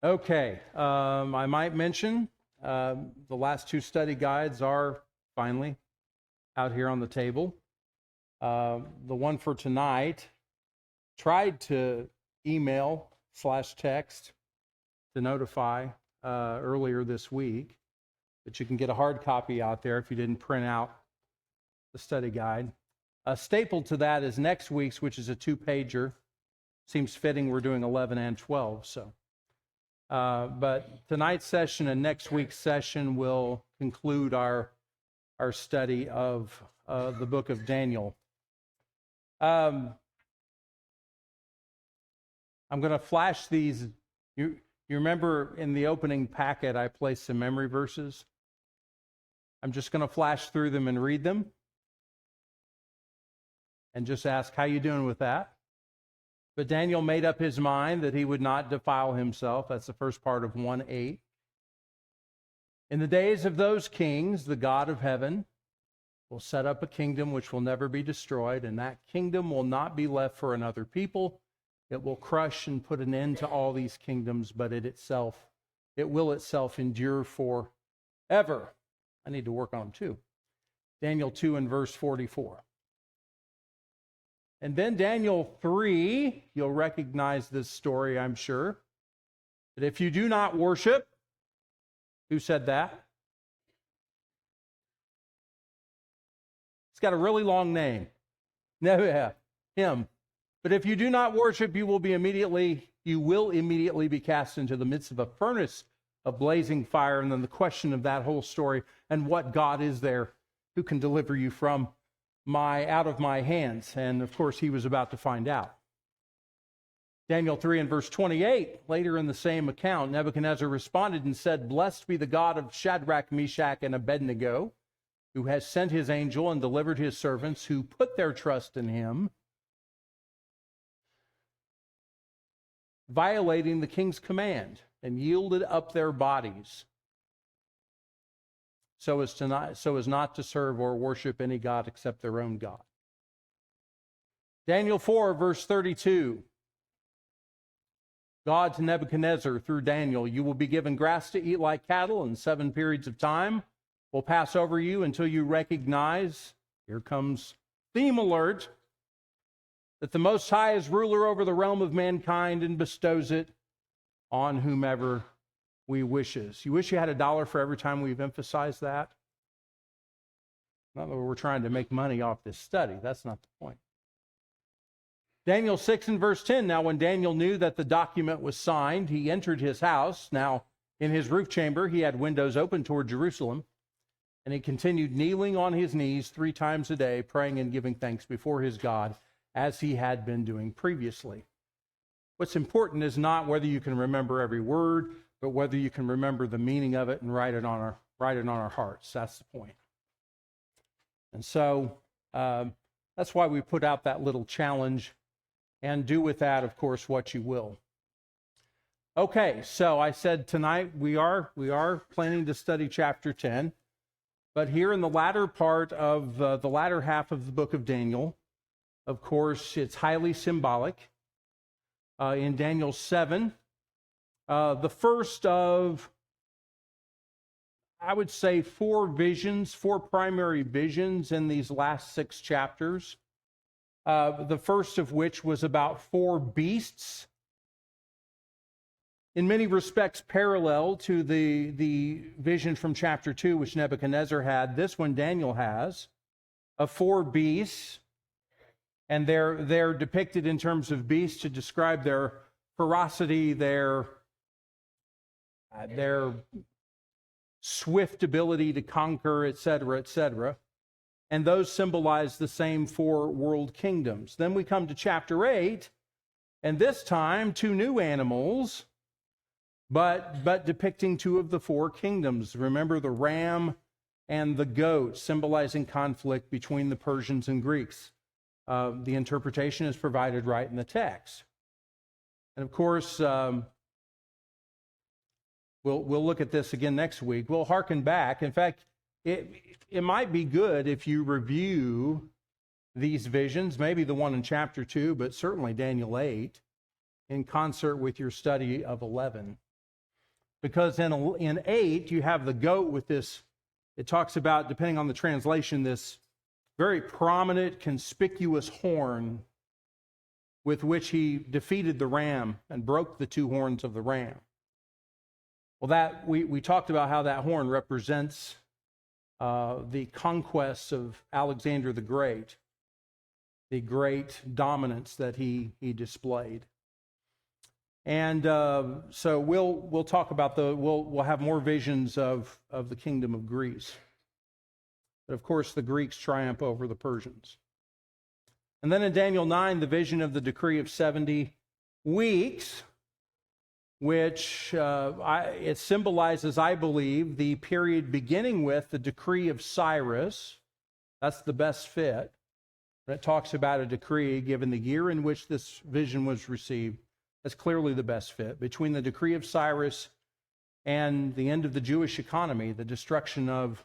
Okay, I might mention the last two study guides are finally out here on the table. The one for tonight tried to email/text to notify earlier this week, but you can get a hard copy out there if you didn't print out the study guide. A staple to that is next week's, which is a 2-pager. Seems fitting we're doing 11 and 12, so. But tonight's session and next week's session will conclude our study of the book of Daniel. I'm going to flash these. You remember in the opening packet I placed some memory verses? I'm just going to flash through them and read them and just ask, how you doing with that? But Daniel made up his mind that he would not defile himself. That's the first part of 1:8. In the days of those kings, the God of heaven will set up a kingdom which will never be destroyed, and that kingdom will not be left for another people. It will crush and put an end to all these kingdoms, but it will itself endure forever. I need to work on them too. Daniel 2 and verse 44. And then Daniel 3, you'll recognize this story, I'm sure. But if you do not worship, who said that? It's got a really long name. No, yeah, him. But if you do not worship, you will immediately be cast into the midst of a furnace of blazing fire. And then the question of that whole story, and what God is there who can deliver you from out of my hands? And of course, he was about to find out. Daniel 3 and verse 28, later in the same account, Nebuchadnezzar responded and said, "Blessed be the God of Shadrach, Meshach, and Abednego, who has sent his angel and delivered his servants who put their trust in him, violating the king's command and yielded up their bodies so as not to serve or worship any god except their own God." Daniel 4, verse 32. God to Nebuchadnezzar through Daniel, "You will be given grass to eat like cattle, and 7 periods of time will pass over you until you recognize," here comes theme alert, "that the Most High is ruler over the realm of mankind and bestows it on whomever we wishes." You wish you had $1 for every time we've emphasized that? Not that we're trying to make money off this study. That's not the point. Daniel 6 and verse 10. Now when Daniel knew that the document was signed, he entered his house. Now in his roof chamber he had windows open toward Jerusalem, and he continued kneeling on his knees 3 times a day, praying and giving thanks before his God, as he had been doing previously. What's important is not whether you can remember every word, but whether you can remember the meaning of it and write it on our hearts. That's the point. And so that's why we put out that little challenge, and do with that, of course, what you will. Okay, so I said tonight we are planning to study chapter 10, but here in the latter part of the latter half of the book of Daniel, of course, it's highly symbolic. In Daniel 7, the first of, I would say, 4 primary visions in these last 6 chapters. The first of which was about 4 beasts, in many respects parallel to the vision from chapter 2, which Nebuchadnezzar had. This one Daniel has, of 4 beasts, and they're depicted in terms of beasts to describe their ferocity, their swift ability to conquer, etc., etc. And those symbolize the same 4 world kingdoms. Then we come to chapter 8, and this time 2 new animals, but depicting 2 of the 4 kingdoms. Remember the ram and the goat, symbolizing conflict between the Persians and Greeks. The interpretation is provided right in the text. And of course, we'll look at this again next week. We'll hearken back. In fact, it might be good if you review these visions, maybe the one in chapter 2, but certainly Daniel 8, in concert with your study of 11. because in 8, you have the goat with this, it talks about, depending on the translation, this very prominent, conspicuous horn with which he defeated the ram and broke the 2 horns of the ram. Well, that we talked about how that horn represents the conquests of Alexander the Great, the great dominance that he displayed. And so we'll talk about we'll have more visions of the kingdom of Greece. But of course, the Greeks triumph over the Persians. And then in Daniel 9, the vision of the decree of 70 weeks, which it symbolizes, I believe, the period beginning with the decree of Cyrus. That's the best fit. It talks about a decree given the year in which this vision was received. That's clearly the best fit. Between the decree of Cyrus and the end of the Jewish economy, the destruction of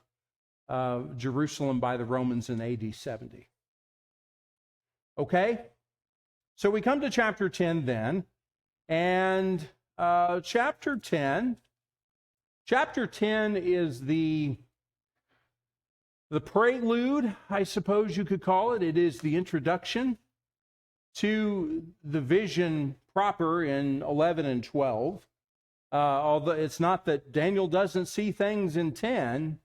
Jerusalem by the Romans in AD 70. Okay? So we come to chapter 10 then, and chapter 10 is the prelude, I suppose you could call it. It is the introduction to the vision proper in 11 and 12. Although it's not that Daniel doesn't see things in 10,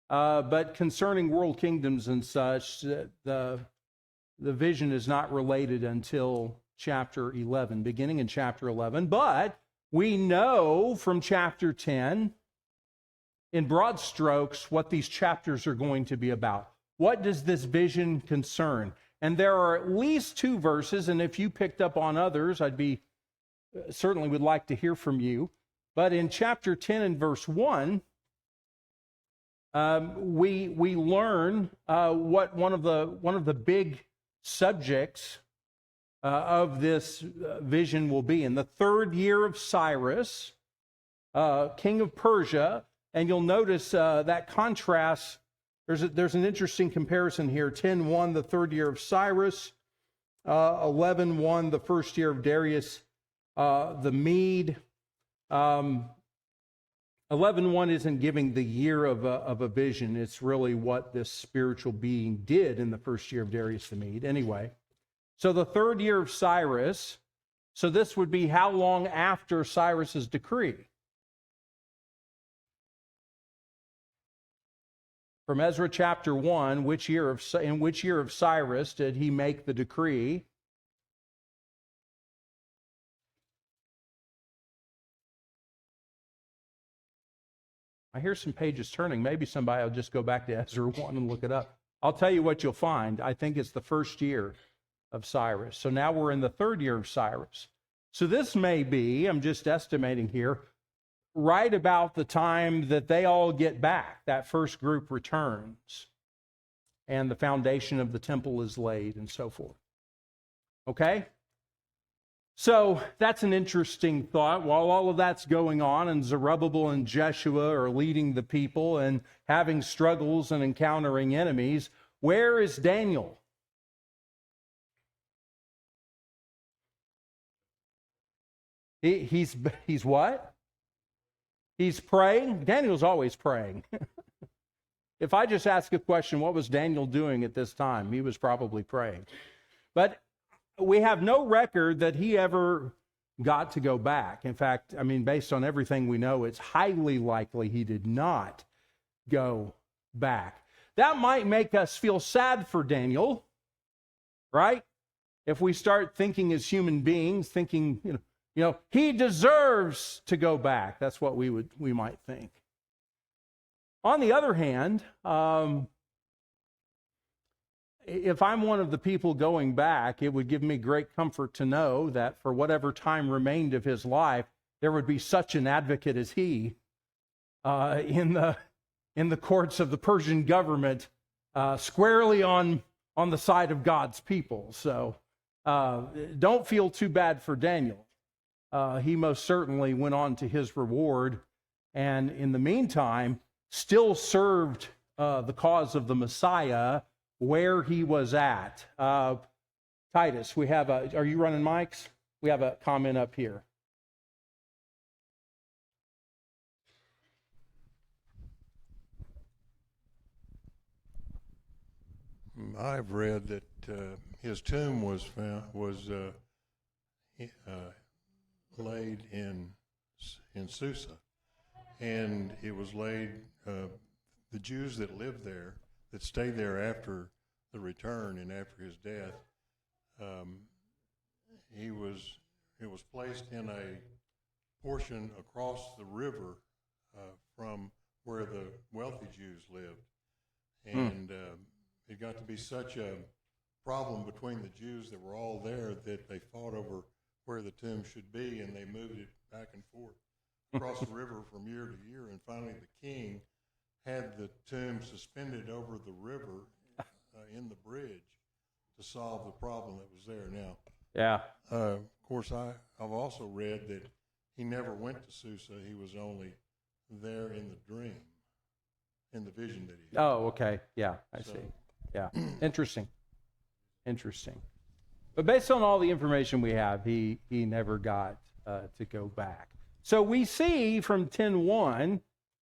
but concerning world kingdoms and such, the vision is not related until chapter 11, beginning in chapter 11. But we know from chapter 10, in broad strokes, what these chapters are going to be about. What does this vision concern? And there are at least 2 verses, and if you picked up on others, certainly would like to hear from you. But in chapter 10 and verse 1, we learn what one of the big subjects of this vision will be. In the 3rd year of Cyrus, king of Persia, and you'll notice that contrast. There's an interesting comparison here. 10:1, the 3rd year of Cyrus. 11:1, the 1st year of Darius the Mede. 11:1 isn't giving the year of a vision. It's really what this spiritual being did in the 1st year of Darius the Mede. Anyway, so the 3rd year of Cyrus. So this would be how long after Cyrus's decree? From Ezra chapter 1, in which year of Cyrus did he make the decree? I hear some pages turning. Maybe somebody will just go back to Ezra 1 and look it up. I'll tell you what you'll find. I think it's the 1st year of Cyrus. So now we're in the 3rd year of Cyrus. So this may be, I'm just estimating here, right about the time that they all get back, that first group returns, and the foundation of the temple is laid and so forth. Okay? So that's an interesting thought. While all of that's going on, and Zerubbabel and Jeshua are leading the people and having struggles and encountering enemies, where is Daniel? He's what? He's praying. Daniel's always praying. If I just ask a question, what was Daniel doing at this time? He was probably praying. But we have no record that he ever got to go back. In fact, based on everything we know, it's highly likely he did not go back. That might make us feel sad for Daniel, right? If we start thinking as human beings, thinking, he deserves to go back. That's what we might think. On the other hand, if I'm one of the people going back, it would give me great comfort to know that for whatever time remained of his life, there would be such an advocate as he in the courts of the Persian government, squarely on the side of God's people. So don't feel too bad for Daniel. He most certainly went on to his reward, and in the meantime, still served the cause of the Messiah where he was at. Titus, are you running mics? We have a comment up here. I've read that his tomb was laid in Susa, and it was laid. The Jews that lived there, that stayed there after the return and after his death, it was placed in a portion across the river from where the wealthy Jews lived, and it got to be such a problem between the Jews that were all there that they fought over where the tomb should be, and they moved it back and forth across the river from year to year, and finally the king had the tomb suspended over the river in the bridge to solve the problem that was there. Now, yeah. Of course, I've also read that he never went to Susa. He was only there in the dream, in the vision that he had. Oh, okay. Yeah, I see. Yeah, interesting. But based on all the information we have, he never got to go back. So we see from 10:1,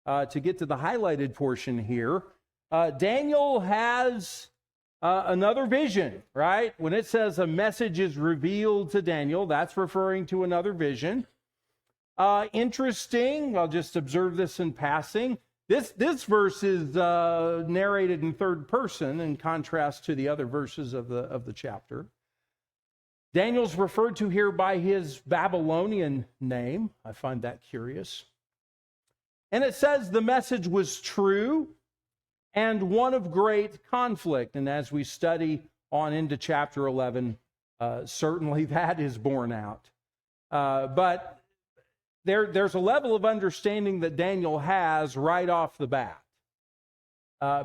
to get to the highlighted portion here, Daniel has another vision, right? When it says a message is revealed to Daniel, that's referring to another vision. Interesting, I'll just observe this in passing. This verse is narrated in third person in contrast to the other verses of the chapter. Daniel's referred to here by his Babylonian name. I find that curious. And it says the message was true and one of great conflict. And as we study on into chapter 11, certainly that is borne out. But there's a level of understanding that Daniel has right off the bat,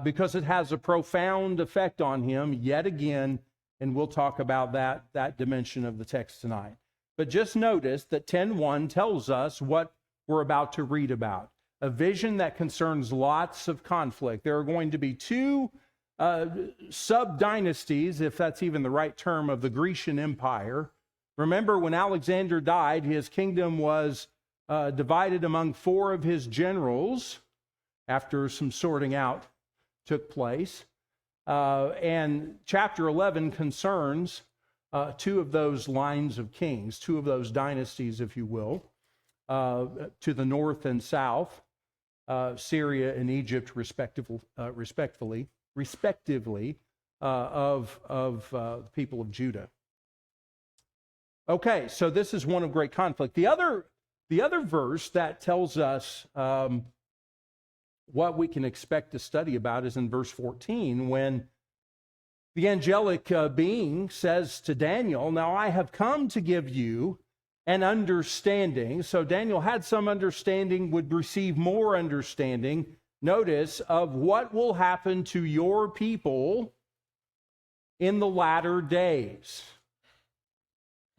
because it has a profound effect on him yet again, and we'll talk about that dimension of the text tonight. But just notice that 10:1 tells us what we're about to read about, a vision that concerns lots of conflict. There are going to be two sub-dynasties, if that's even the right term, of the Grecian Empire. Remember, when Alexander died, his kingdom was divided among 4 of his generals after some sorting out took place. And chapter 11 concerns 2 of those lines of kings, 2 of those dynasties, if you will, to the north and south, Syria and Egypt, respectively, of the people of Judah. Okay, so this is one of great conflict. The other verse that tells us what we can expect to study about is in verse 14, when the angelic being says to Daniel, "Now I have come to give you an understanding." So Daniel had some understanding, would receive more understanding, notice, of what will happen to your people in the latter days.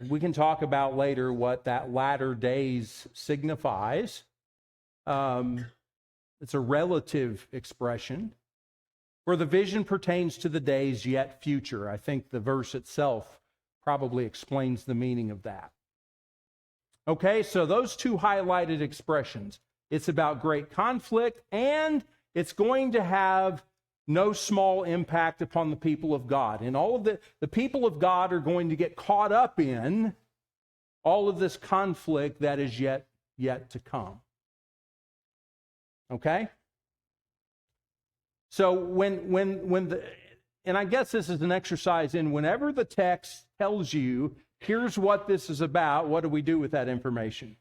We can talk about later what that latter days signifies. It's a relative expression. For the vision pertains to the days yet future. I think the verse itself probably explains the meaning of that. Okay, so those 2 highlighted expressions. It's about great conflict, and it's going to have no small impact upon the people of God. And all of the people of God are going to get caught up in all of this conflict that is yet to come. Okay? So and I guess this is an exercise in whenever the text tells you, here's what this is about, what do we do with that information?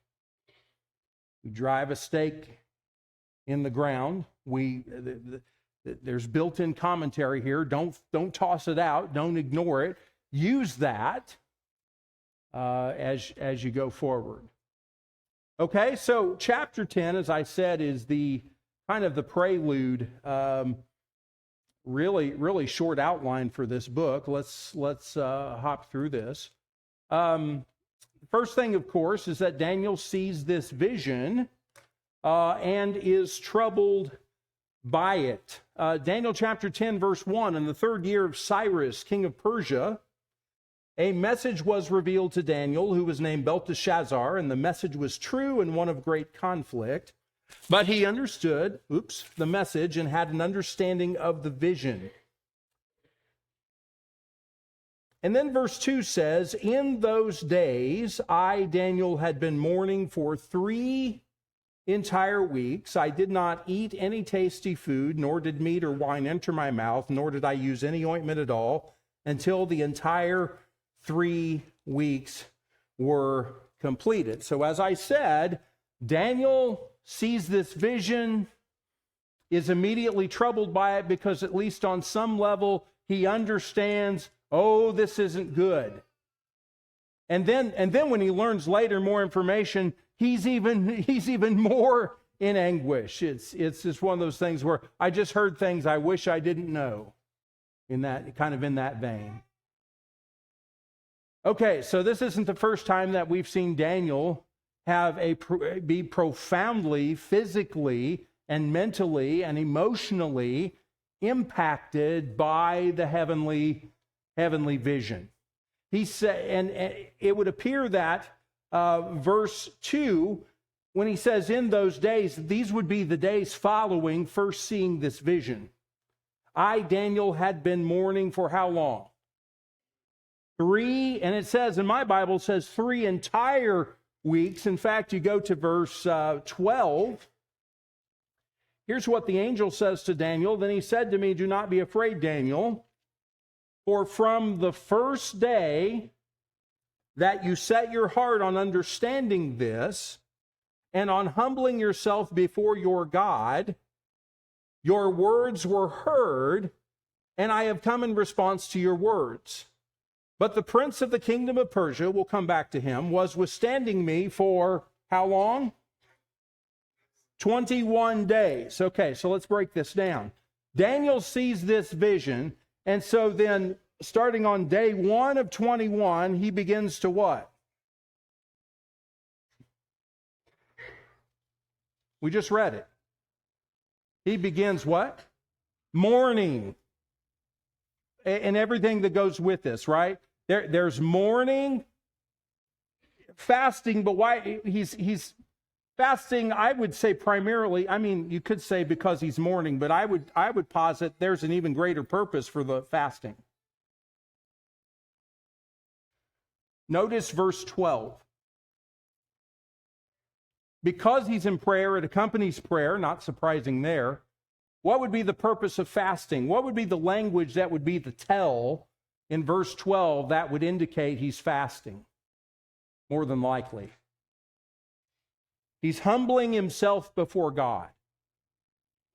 We drive a stake in the ground. There's built-in commentary here. Don't toss it out. Don't ignore it. Use that as you go forward. Okay, so chapter 10, as I said, is the kind of the prelude, really short outline for this book. Let's hop through this. First thing, of course, is that Daniel sees this vision and is troubled by it. Daniel chapter 10, verse 1, in the 3rd year of Cyrus, king of Persia, a message was revealed to Daniel, who was named Belteshazzar, and the message was true and one of great conflict. But he understood, the message and had an understanding of the vision. And then verse 2 says, in those days, I, Daniel, had been mourning for 3 entire weeks. I did not eat any tasty food, nor did meat or wine enter my mouth, nor did I use any ointment at all, until the entire 3 weeks were completed. So as I said, Daniel sees this vision, is immediately troubled by it, because at least on some level, he understands, oh, this isn't good. And then when he learns later more information, he's even more in anguish. It's just one of those things where I just heard things I wish I didn't know, in that vein. Okay, so this isn't the first time that we've seen Daniel be profoundly, physically, and mentally, and emotionally impacted by the heavenly vision. He said, and it would appear that verse 2, when he says in those days, these would be the days following first seeing this vision. I, Daniel, had been mourning for how long? 3, and it says, in my Bible, it says 3 entire weeks. In fact, you go to verse 12. Here's what the angel says to Daniel. Then he said to me, do not be afraid, Daniel, for from the first day that you set your heart on understanding this and on humbling yourself before your God, your words were heard, and I have come in response to your words. But the prince of the kingdom of Persia, we'll come back to him, was withstanding me for how long? 21 days. Okay, so let's break this down. Daniel sees this vision, and so then starting on day 1 of 21, he begins to what? We just read it. He begins what? Mourning. And everything that goes with this, right? There's mourning, fasting, but why he's fasting, I would say primarily, I mean, you could say because he's mourning, but I would posit there's an even greater purpose for the fasting. Notice verse 12. Because he's in prayer, it accompanies prayer, not surprising there. What would be the purpose of fasting? What would be the language that would be the tell in verse 12 that would indicate he's fasting? More than likely. He's humbling himself before God.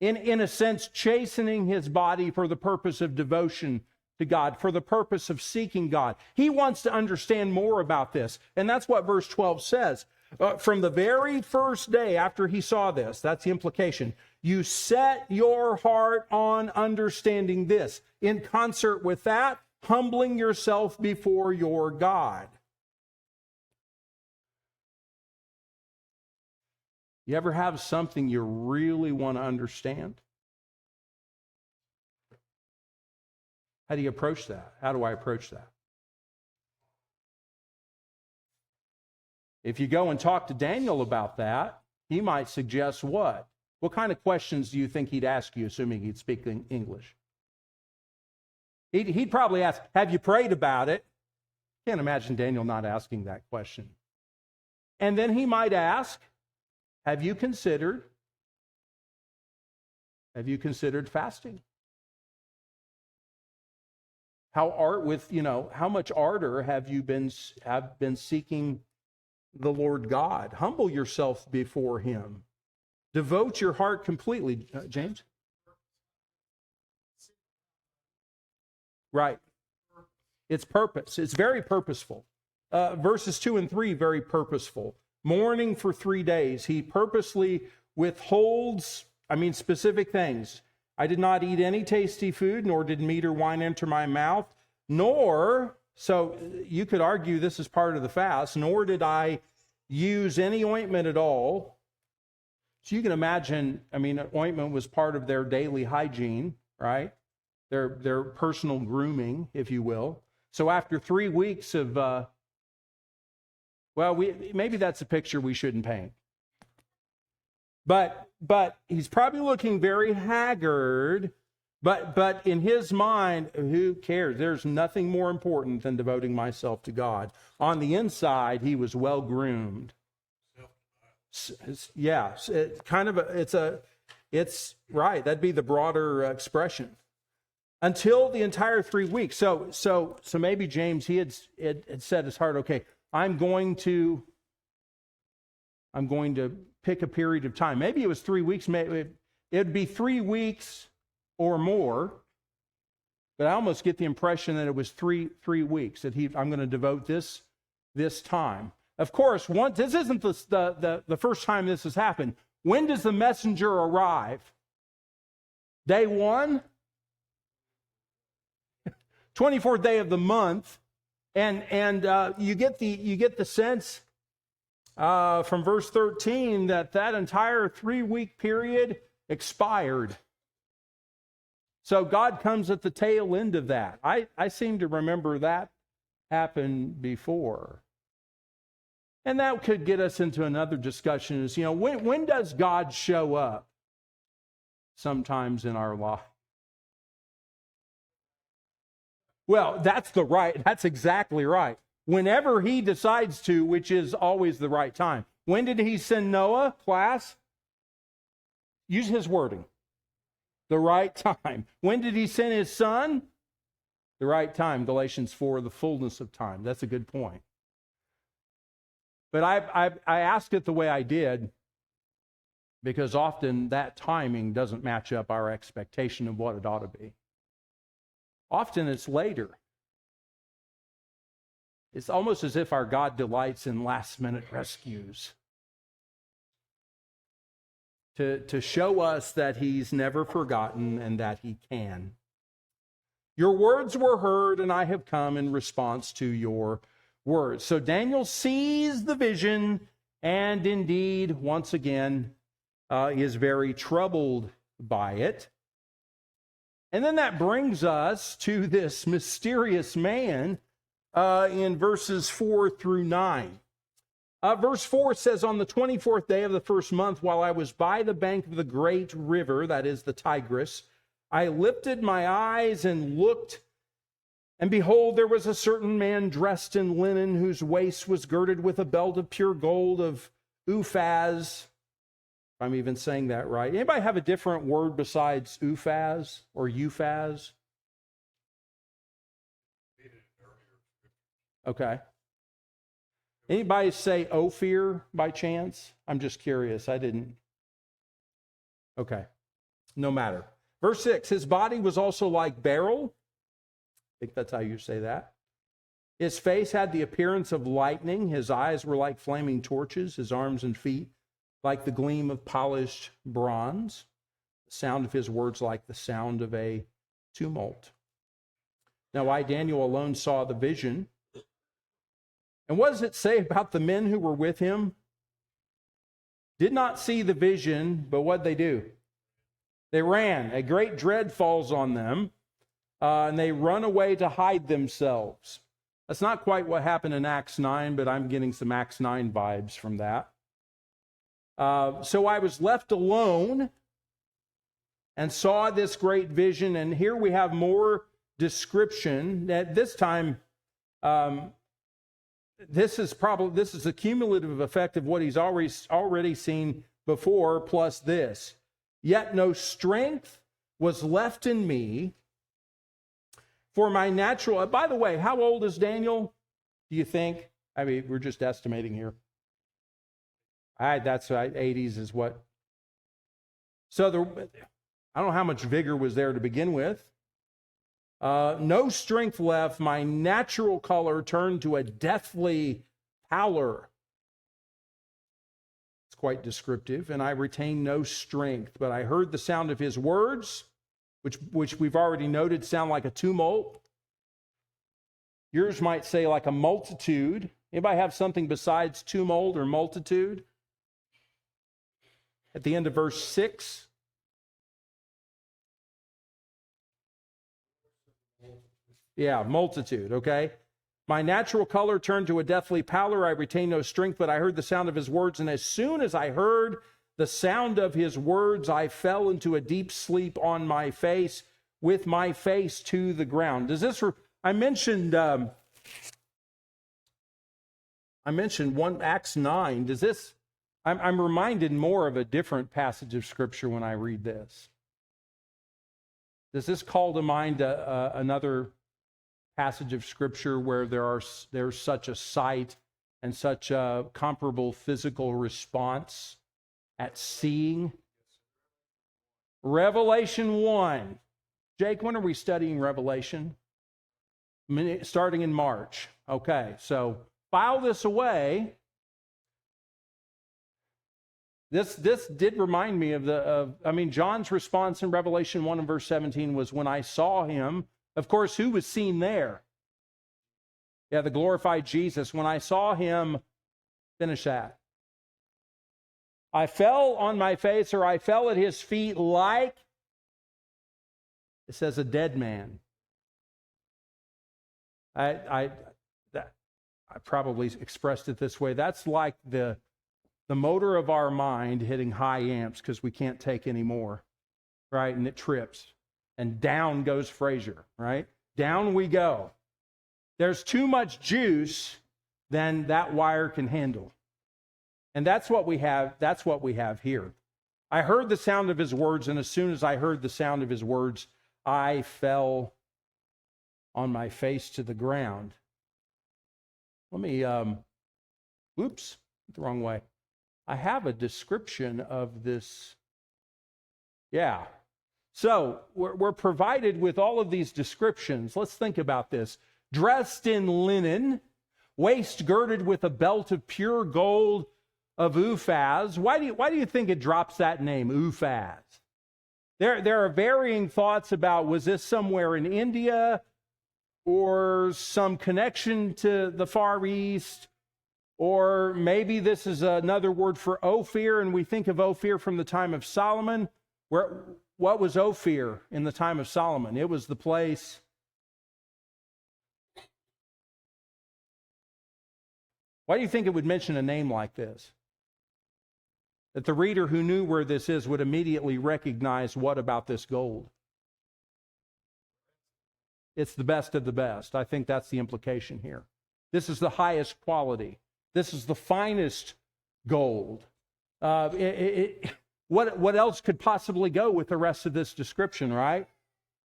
In a sense, chastening his body for the purpose of devotion to God, for the purpose of seeking God. He wants to understand more about this. And that's what verse 12 says. From the very first day after he saw this, that's the implication, you set your heart on understanding this. In concert with that, humbling yourself before your God. You ever have something you really want to understand? How do you approach that? How do I approach that? If you go and talk to Daniel about that, he might suggest what? What kind of questions do you think he'd ask you, assuming he'd speak English? He'd probably ask, have you prayed about it? Can't imagine Daniel not asking that question. And then he might ask, have you considered fasting? How much ardor have you been seeking the Lord God? Humble yourself before him. Devote your heart completely. James? Right. It's purpose. It's very purposeful. Verses 2 and 3, very purposeful. Mourning for 3 days. He purposely withholds, specific things. I did not eat any tasty food, nor did meat or wine enter my mouth, nor, so you could argue this is part of the fast, nor did I use any ointment at all. So you can imagine, ointment was part of their daily hygiene, right? Their personal grooming, if you will. So after 3 weeks of, maybe that's a picture we shouldn't paint. But he's probably looking very haggard But in his mind, who cares? There's nothing more important than devoting myself to God. On the inside, he was well groomed. Yeah, it's right. That'd be the broader expression. Until the entire 3 weeks. So maybe James, he had set his heart, okay, I'm going to pick a period of time. Maybe it was 3 weeks. Maybe it'd be 3 weeks or more. But I almost get the impression that it was three weeks that I'm going to devote this time. Of course, this isn't the first time this has happened. When does the messenger arrive? Day 1? 24th day of the month, and you get the sense from verse 13 that entire 3-week period expired. So God comes at the tail end of that. I seem to remember that happened before. And that could get us into another discussion is, when does God show up sometimes in our life? Well, that's exactly right. Whenever he decides to, which is always the right time. When did he send Noah, class? Use his wording. The right time. When did he send his son? The right time. Galatians 4, the fullness of time. That's a good point. But I asked it the way I did because often that timing doesn't match up our expectation of what it ought to be. Often it's later. It's almost as if our God delights in last-minute rescues to show us that he's never forgotten and that he can. Your words were heard, and I have come in response to your words. So Daniel sees the vision and indeed, once again, is very troubled by it. And then that brings us to this mysterious man in verses 4 through 9. Verse 4 says, on the 24th day of the first month, while I was by the bank of the great river, that is the Tigris, I lifted my eyes and looked, and behold, there was a certain man dressed in linen, whose waist was girded with a belt of pure gold of Uphaz. If I'm even saying that right. Anybody have a different word besides Uphaz or Euphaz? Okay. Anybody say Ophir by chance? I'm just curious. I didn't. Okay. No matter. Verse 6, his body was also like beryl. I think that's how you say that. His face had the appearance of lightning. His eyes were like flaming torches. His arms and feet like the gleam of polished bronze. The sound of his words like the sound of a tumult. Now I, Daniel, alone saw the vision. And what does it say about the men who were with him? Did not see the vision, but what did they do? They ran. A great dread falls on them, and they run away to hide themselves. That's not quite what happened in Acts 9, but I'm getting some Acts 9 vibes from that. So I was left alone and saw this great vision, and here we have more description. At this time, this is a cumulative effect of what he's already seen before, plus this. Yet no strength was left in me for my natural. By the way, how old is Daniel? Do you think? I mean, we're just estimating here. That's right. 80s is what. So I don't know how much vigor was there to begin with. No strength left. My natural color turned to a deathly pallor. It's quite descriptive. And I retained no strength. But I heard the sound of his words, which we've already noted sound like a tumult. Yours might say like a multitude. Anybody have something besides tumult or multitude? At the end of verse 6. Yeah, multitude, okay? My natural color turned to a deathly pallor. I retained no strength, but I heard the sound of his words. And as soon as I heard the sound of his words, I fell into a deep sleep on my face. with my face to the ground. Does this? I mentioned Acts 9. Does this? I'm reminded more of a different passage of Scripture when I read this. Does this call to mind another passage of Scripture where there's such a sight and such a comparable physical response at seeing? Revelation 1. Jake, when are we studying Revelation? Starting in March. Okay, so file this away. This did remind me of John's response in Revelation 1 and verse 17 was, when I saw him. Of course, who was seen there? Yeah, the glorified Jesus. When I saw him, finish that. I fell on my face, or I fell at his feet like, it says, a dead man. I probably expressed it this way. That's like the motor of our mind hitting high amps because we can't take any more, right? And it trips. And down goes Fraser, right? Down we go. There's too much juice than that wire can handle. And that's what we have. That's what we have here. I heard the sound of his words, and as soon as I heard the sound of his words, I fell on my face to the ground. Let me, oops, the wrong way. I have a description of this. Yeah. So we're provided with all of these descriptions. Let's think about this. Dressed in linen, waist girded with a belt of pure gold of Uphaz. Why do you think it drops that name, Uphaz? There are varying thoughts about, was this somewhere in India or some connection to the Far East? Or maybe this is another word for Ophir, and we think of Ophir from the time of Solomon. What was Ophir in the time of Solomon? It was the place. Why do you think it would mention a name like this? That the reader who knew where this is would immediately recognize, what about this gold? It's the best of the best. I think that's the implication here. This is the highest quality. This is the finest gold. What else could possibly go with the rest of this description, right?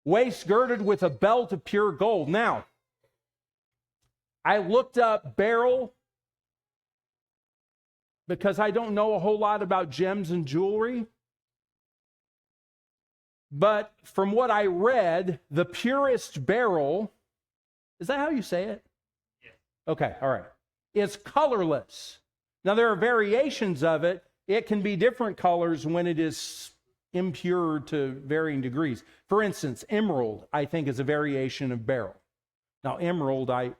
Waist girded with a belt of pure gold. Now, I looked up beryl because I don't know a whole lot about gems and jewelry. But from what I read, the purest beryl, is that how you say it? Yeah. Okay, all right. It's colorless. Now, there are variations of it. It can be different colors when it is impure to varying degrees. For instance, emerald, I think, is a variation of beryl. Now, emerald, I'm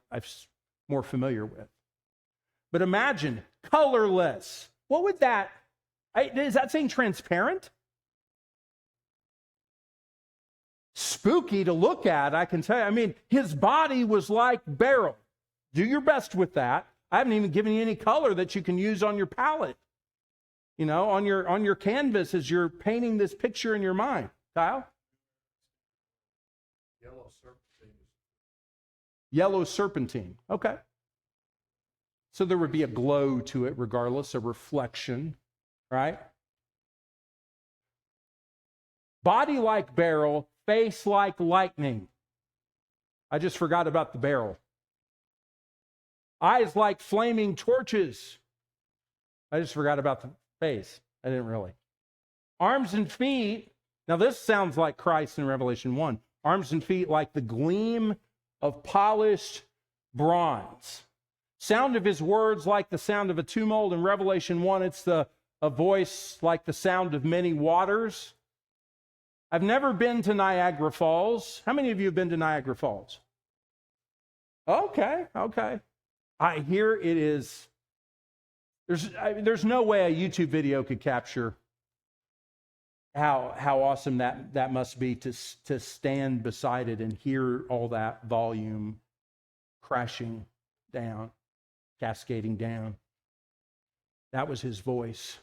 more familiar with. But imagine, colorless. What would that, is that saying transparent? Spooky to look at, I can tell you. I mean, his body was like beryl. Do your best with that. I haven't even given you any color that you can use on your palette, on your canvas as you're painting this picture in your mind. Kyle? Yellow serpentine. Yellow serpentine. Okay. So there would be a glow to it regardless, a reflection, right? Body like beryl, face like lightning. I just forgot about the beryl. Eyes like flaming torches. I just forgot about the face. I didn't really. Arms and feet. Now this sounds like Christ in Revelation 1. Arms and feet like the gleam of polished bronze. Sound of his words like the sound of a tumult. In Revelation 1, it's a voice like the sound of many waters. I've never been to Niagara Falls. How many of you have been to Niagara Falls? Okay. I hear it is, there's no way a YouTube video could capture how awesome that must be to stand beside it and hear all that volume crashing down, cascading down. That was his voice.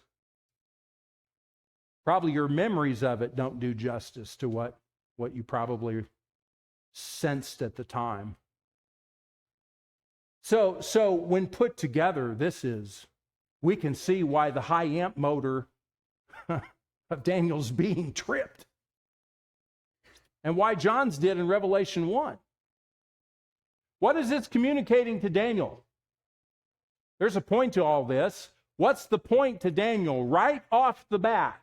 Probably your memories of it don't do justice to what what you probably sensed at the time. So when put together, we can see why the high amp motor of Daniel's being tripped, and why John's did in Revelation 1. What is this communicating to Daniel? There's a point to all this. What's the point to Daniel right off the bat?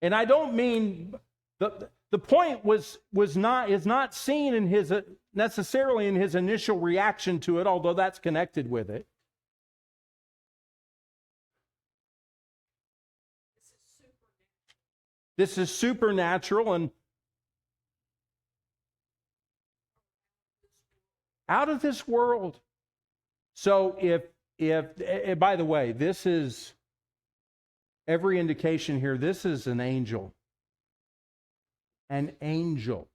And I don't mean the point is not seen in his necessarily in his initial reaction to it, although that's connected with it. This is supernatural and out of this world. So if by the way, this is every indication here, this is an angel. An angel.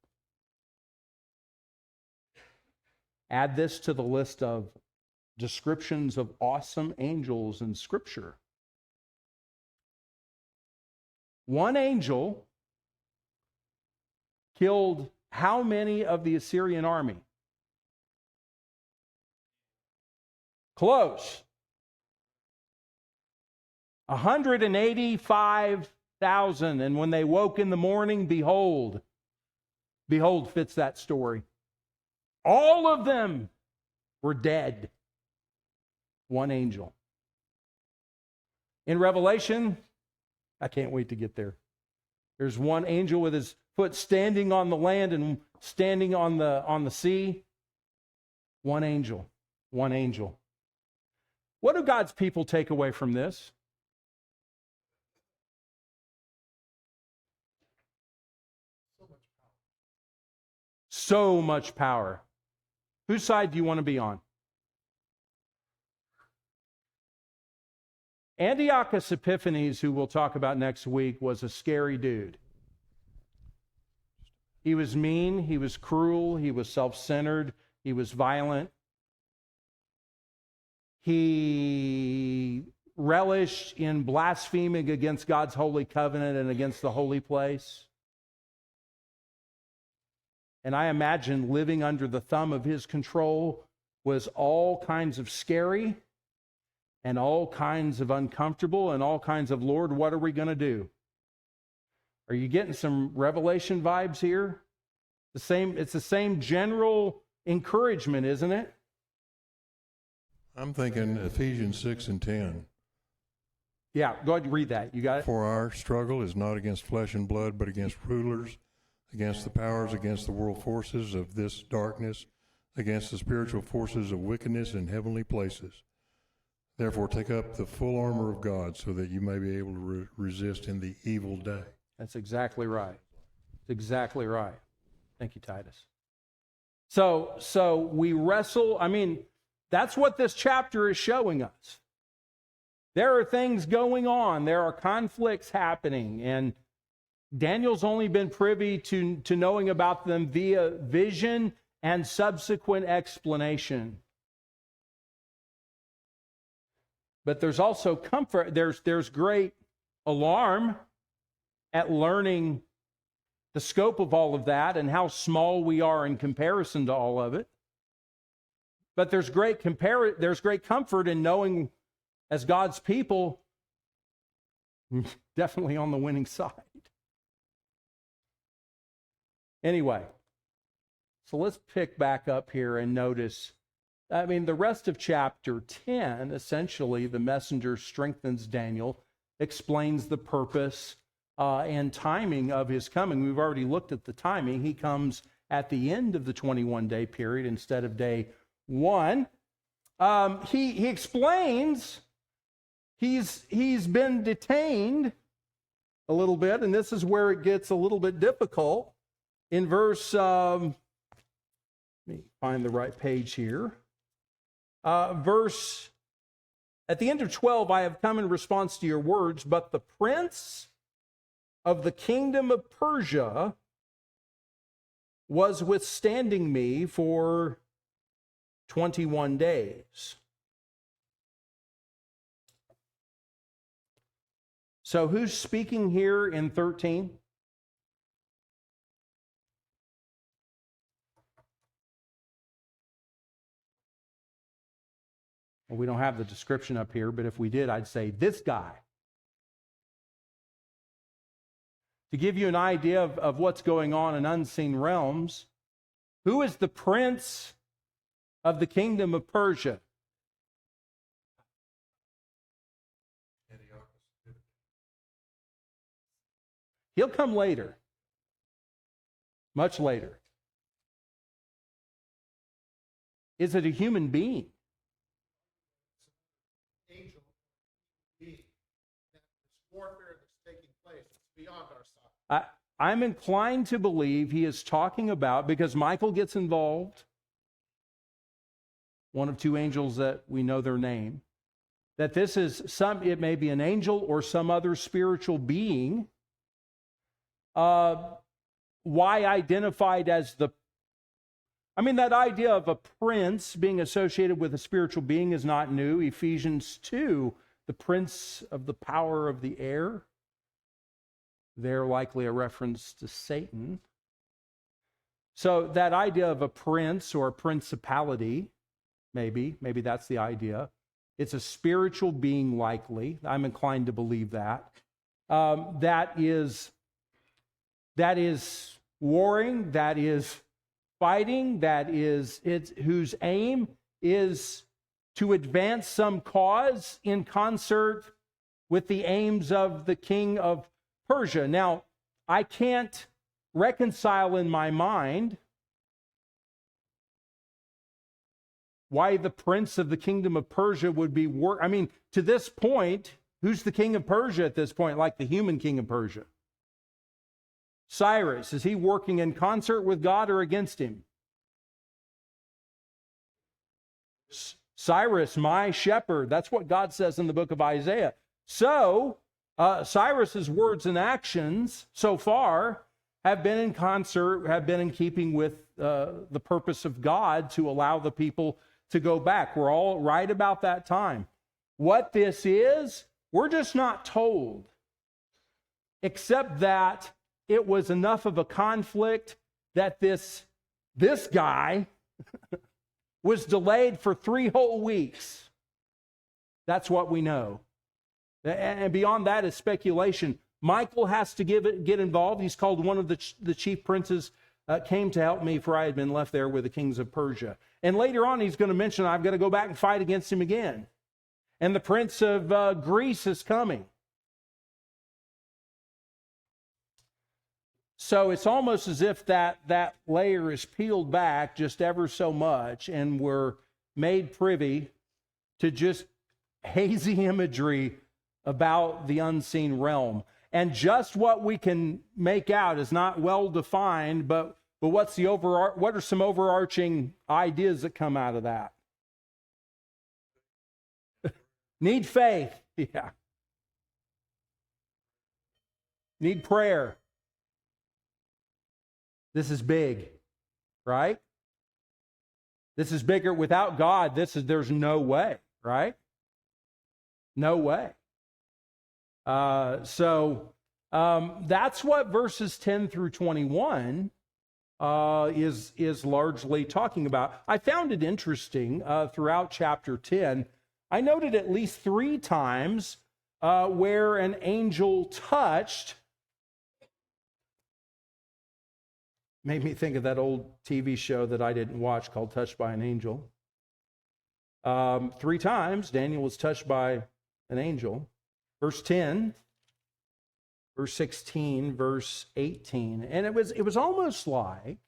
Add this to the list of descriptions of awesome angels in Scripture. One angel killed how many of the Assyrian army? Close. 185,000. And when they woke in the morning, behold fits that story. All of them were dead. One angel. In Revelation, I can't wait to get there. There's one angel with his foot standing on the land and standing on the sea. One angel. One angel. What do God's people take away from this? So much power. Whose side do you want to be on? Antiochus Epiphanes, who we'll talk about next week, was a scary dude. He was mean, he was cruel, he was self-centered, he was violent. He relished in blaspheming against God's holy covenant and against the holy place. And I imagine living under the thumb of his control was all kinds of scary and all kinds of uncomfortable and all kinds of, Lord, what are we going to do? Are you getting some Revelation vibes here? It's the same general encouragement, isn't it? I'm thinking Ephesians 6 and 10. Yeah, go ahead and read that. You got it? For our struggle is not against flesh and blood, but against rulers, against the powers, against the world forces of this darkness, against the spiritual forces of wickedness in heavenly places. Therefore, take up the full armor of God so that you may be able to resist in the evil day. That's exactly right. That's exactly right. Thank you, Titus. So we wrestle. I mean, that's what this chapter is showing us. There are things going on. There are conflicts happening, and Daniel's only been privy to knowing about them via vision and subsequent explanation. But there's also comfort. There's great alarm at learning the scope of all of that and how small we are in comparison to all of it. But there's great comfort in knowing, as God's people, definitely on the winning side. Anyway, so let's pick back up here and notice, I mean, the rest of chapter 10, essentially, the messenger strengthens Daniel, explains the purpose and timing of his coming. We've already looked at the timing. He comes at the end of the 21-day period instead of day 1. He explains he's been detained a little bit, and this is where it gets a little bit difficult. In verse, let me find the right page here. Verse, at the end of 12, I have come in response to your words, but the prince of the kingdom of Persia was withstanding me for 21 days. So who's speaking here in 13? Well, we don't have the description up here, but if we did, I'd say this guy. To give you an idea of what's going on in unseen realms, who is the prince of the kingdom of Persia? He'll come later, much later. Is it a human being? Angel being. That this warfare that's taking place, it's beyond our sight. I'm inclined to believe he is talking about, because Michael gets involved, one of two angels that we know their name, that this is it may be an angel or some other spiritual being. Why identified as that idea of a prince being associated with a spiritual being is not new. Ephesians 2, the prince of the power of the air. They're likely a reference to Satan. So that idea of a prince or a principality, maybe that's the idea. It's a spiritual being likely. I'm inclined to believe that. That is warring, that is fighting, whose aim is to advance some cause in concert with the aims of the king of Persia. Now, I can't reconcile in my mind why the prince of the kingdom of Persia would be to this point, who's the king of Persia at this point, like the human king of Persia? Cyrus, is he working in concert with God or against him? Cyrus, my shepherd. That's what God says in the book of Isaiah. So, Cyrus's words and actions so far have been in concert, have been in keeping with the purpose of God to allow the people to go back. We're all right about that time. What this is, we're just not told, except that it was enough of a conflict that this guy was delayed for 3 whole weeks. That's what we know. And beyond that is speculation. Michael has to get involved. He's called one of the chief princes, came to help me, for I had been left there with the kings of Persia. And later on, he's going to mention, I've got to go back and fight against him again. And the prince of Greece is coming. So it's almost as if that layer is peeled back just ever so much, and we're made privy to just hazy imagery about the unseen realm. And just what we can make out is not well defined, but what are some overarching ideas that come out of that? Need faith. Yeah. Need prayer. This is big, right? This is bigger. Without God, there's no way, right? No way. So that's what verses 10 through 21 is largely talking about. I found it interesting throughout chapter 10. I noted at least 3 times where an angel touched. Made me think of that old TV show that I didn't watch called Touched by an Angel. 3 times Daniel was touched by an angel. Verse 10, verse 16, verse 18. And it was almost like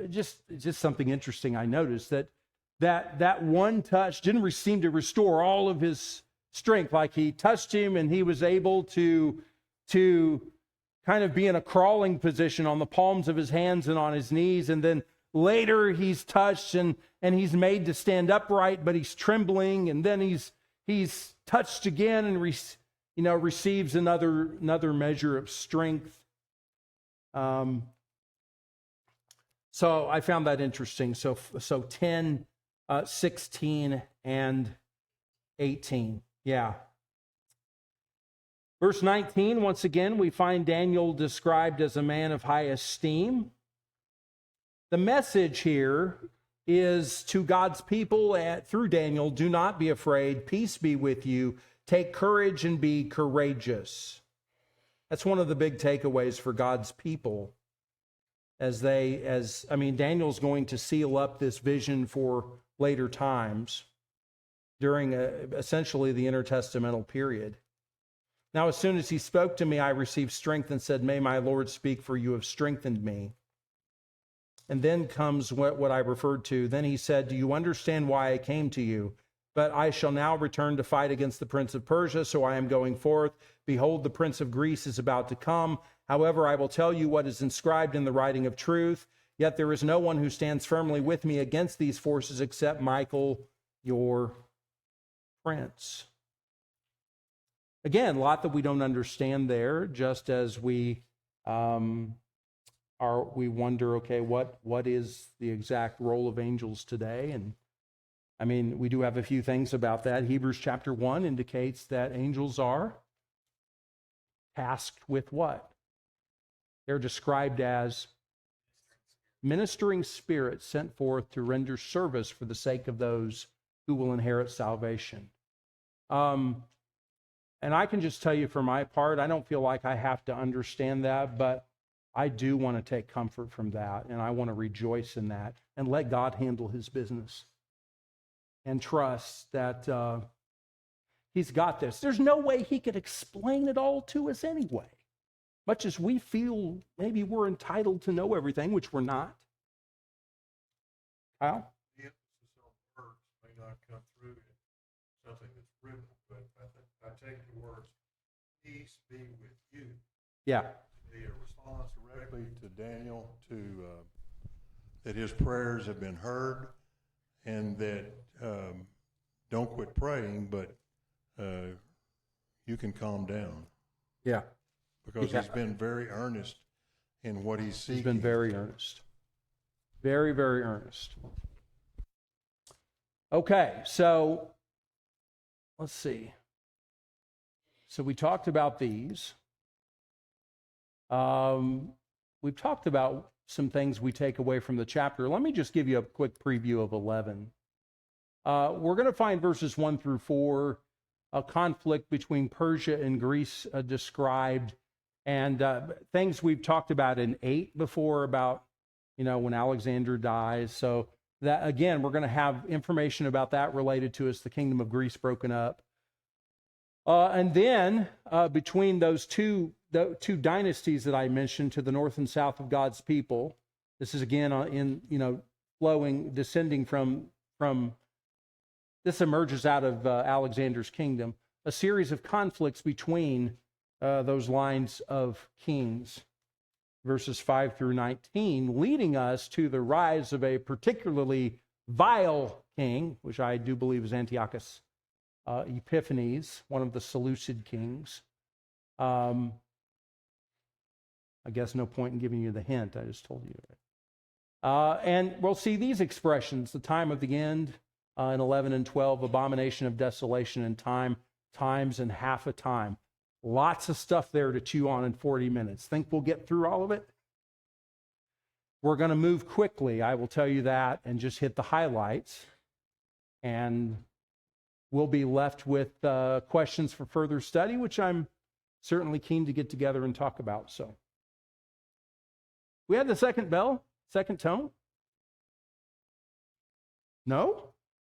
just something interesting I noticed, that one touch didn't seem to restore all of his strength. Like he touched him and he was able to kind of be in a crawling position on the palms of his hands and on his knees. And then later he's touched and he's made to stand upright, but he's trembling. And then he's touched again and receives another measure of strength. So I found that interesting. So 10, 16, and 18. Yeah. Verse 19, once again, we find Daniel described as a man of high esteem. The message here is to God's people through Daniel: do not be afraid, peace be with you, take courage and be courageous. That's one of the big takeaways for God's people Daniel's going to seal up this vision for later times during essentially the intertestamental period. Now, as soon as he spoke to me, I received strength and said, "May my Lord speak, for you have strengthened me." And then comes what I referred to. Then he said, "Do you understand why I came to you? But I shall now return to fight against the prince of Persia, so I am going forth. Behold, the prince of Greece is about to come. However, I will tell you what is inscribed in the writing of truth. Yet there is no one who stands firmly with me against these forces except Michael, your prince." Again, a lot that we don't understand there, just as we wonder, okay, what is the exact role of angels today? And we do have a few things about that. Hebrews chapter 1 indicates that angels are tasked with what? They're described as ministering spirits sent forth to render service for the sake of those who will inherit salvation. And I can just tell you for my part, I don't feel like I have to understand that, but I do want to take comfort from that, and I want to rejoice in that and let God handle his business and trust that he's got this. There's no way he could explain it all to us anyway, much as we feel maybe we're entitled to know everything, which we're not. Kyle? The emphasis on words may not come through in something that's written, but I take the words, "Peace be with you." Yeah. To be a response directly to Daniel, that his prayers have been heard, and that don't quit praying, but you can calm down. Yeah. Because he's been very earnest in what he's seeking. He's been very earnest. Very, very earnest. Okay, so let's see. So we talked about these. We've talked about some things we take away from the chapter. Let me just give you a quick preview of 11. We're going to find verses 1 through 4, a conflict between Persia and Greece described, and things we've talked about in 8 before about, when Alexander dies. So that, again, we're going to have information about that related to as the kingdom of Greece broken up. And then between those two dynasties that I mentioned to the north and south of God's people, this is again descending from this emerges out of Alexander's kingdom, a series of conflicts between those lines of kings, verses 5 through 19, leading us to the rise of a particularly vile king, which I do believe is Antiochus Epiphanes, one of the Seleucid kings. I guess no point in giving you the hint. I just told you it. And we'll see these expressions: the time of the end in 11 and 12, abomination of desolation and times and half a time. Lots of stuff there to chew on in 40 minutes. Think we'll get through all of it? We're going to move quickly, I will tell you that, and just hit the highlights. And we'll be left with questions for further study, which I'm certainly keen to get together and talk about. So, we had the second bell, second tone? No?